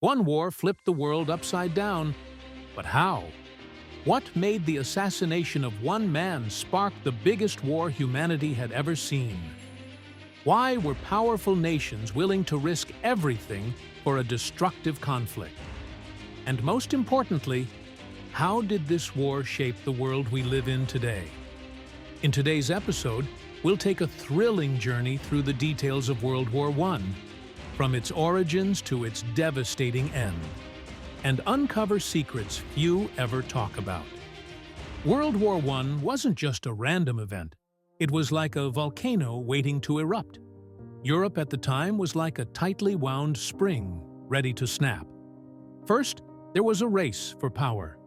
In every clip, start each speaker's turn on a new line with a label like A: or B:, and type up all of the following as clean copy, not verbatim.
A: One war flipped the world upside down, but how? What made the assassination of one man spark the biggest war humanity had ever seen? Why were powerful nations willing to risk everything for a destructive conflict? And most importantly, how did this war shape the world we live in today? In today's episode, we'll take a thrilling journey through the details of World War I, from its origins to its devastating end, and uncover secrets few ever talk about. World War I wasn't just a random event. It was like a volcano waiting to erupt. Europe at the time was like a tightly wound spring, ready to snap. First, there was a race for power.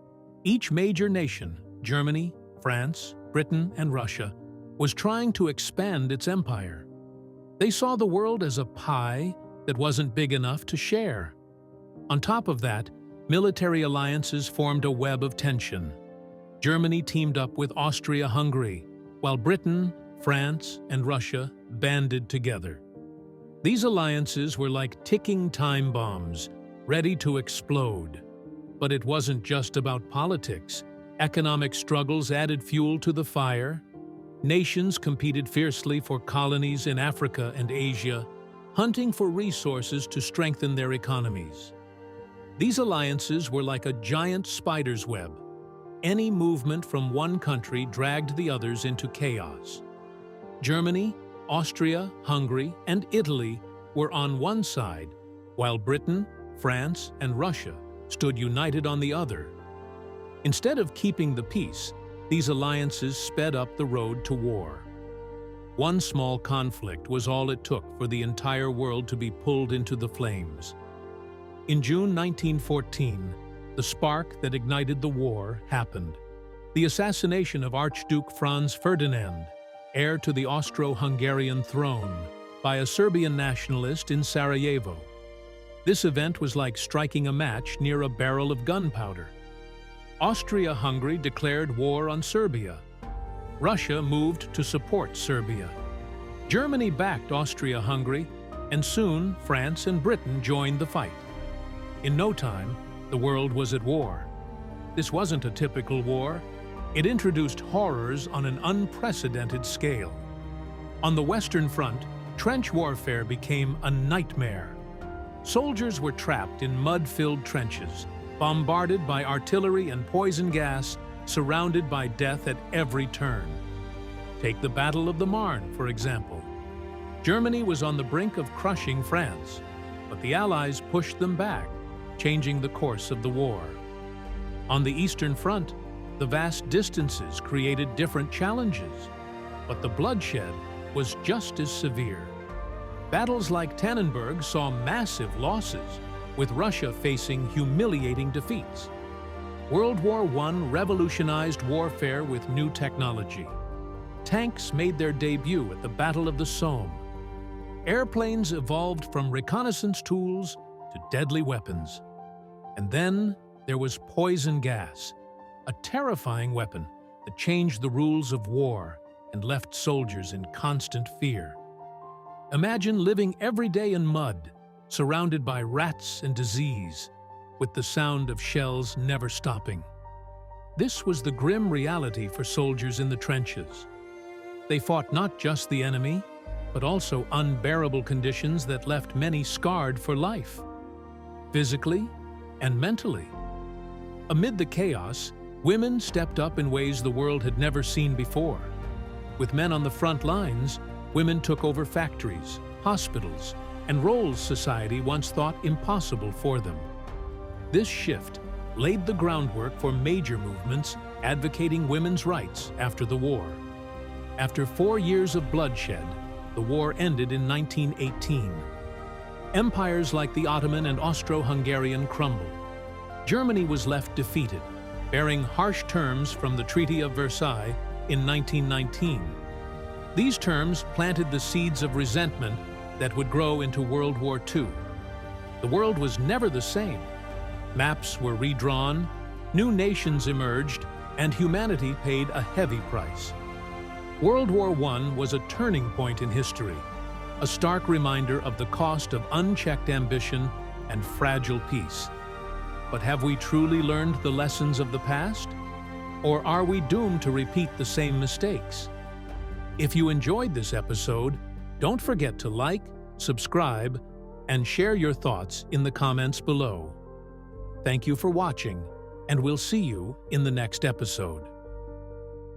A: Each major nation, Germany, France, Britain, and Russia, was trying to expand its empire. They saw the world as a pie that wasn't big enough to share. On top of that, military alliances formed a web of tension. Germany teamed up with Austria-Hungary, while Britain, France, and Russia banded together. These alliances were like ticking time bombs, ready to explode. But it wasn't just about politics. Economic struggles added fuel to the fire. Nations competed fiercely for colonies in Africa and Asia, hunting for resources to strengthen their economies. These alliances were like a giant spider's web. Any movement from one country dragged the others into chaos. Germany, Austria, Hungary, and Italy were on one side, while Britain, France, and Russia stood united on the other. Instead of keeping the peace, these alliances sped up the road to war. One small conflict was all it took for the entire world to be pulled into the flames. In June 1914, the spark that ignited the war happened. The assassination of Archduke Franz Ferdinand, heir to the Austro-Hungarian throne, by a Serbian nationalist in Sarajevo. This event was like striking a match near a barrel of gunpowder. Austria-Hungary declared war on Serbia. Russia moved to support Serbia. Germany backed Austria-Hungary, and soon France and Britain joined the fight. In no time, the world was at war. This wasn't a typical war. It introduced horrors on an unprecedented scale. On the Western Front, trench warfare became a nightmare. Soldiers were trapped in mud-filled trenches, bombarded by artillery and poison gas, surrounded by death at every turn. Take the Battle of the Marne, for example. Germany was on the brink of crushing France, but the Allies pushed them back, changing the course of the war. On the Eastern Front, the vast distances created different challenges, but the bloodshed was just as severe. Battles like Tannenberg saw massive losses, with Russia facing humiliating defeats. World War I revolutionized warfare with new technology. Tanks made their debut at the Battle of the Somme. Airplanes evolved from reconnaissance tools to deadly weapons. And then there was poison gas, a terrifying weapon that changed the rules of war and left soldiers in constant fear. Imagine living every day in mud, surrounded by rats and disease, with the sound of shells never stopping. This was the grim reality for soldiers in the trenches. They fought not just the enemy, but also unbearable conditions that left many scarred for life, physically and mentally. Amid the chaos, women stepped up in ways the world had never seen before. With men on the front lines, women took over factories, hospitals, and roles society once thought impossible for them. This shift laid the groundwork for major movements advocating women's rights after the war. After 4 years of bloodshed, the war ended in 1918. Empires like the Ottoman and Austro-Hungarian crumbled. Germany was left defeated, bearing harsh terms from the Treaty of Versailles in 1919. These terms planted the seeds of resentment that would grow into World War II. The world was never the same. Maps were redrawn, new nations emerged, and humanity paid a heavy price. World War I was a turning point in history, a stark reminder of the cost of unchecked ambition and fragile peace. But have we truly learned the lessons of the past? Or are we doomed to repeat the same mistakes? If you enjoyed this episode, don't forget to like, subscribe, and share your thoughts in the comments below. Thank you for watching, and we'll see you in the next episode.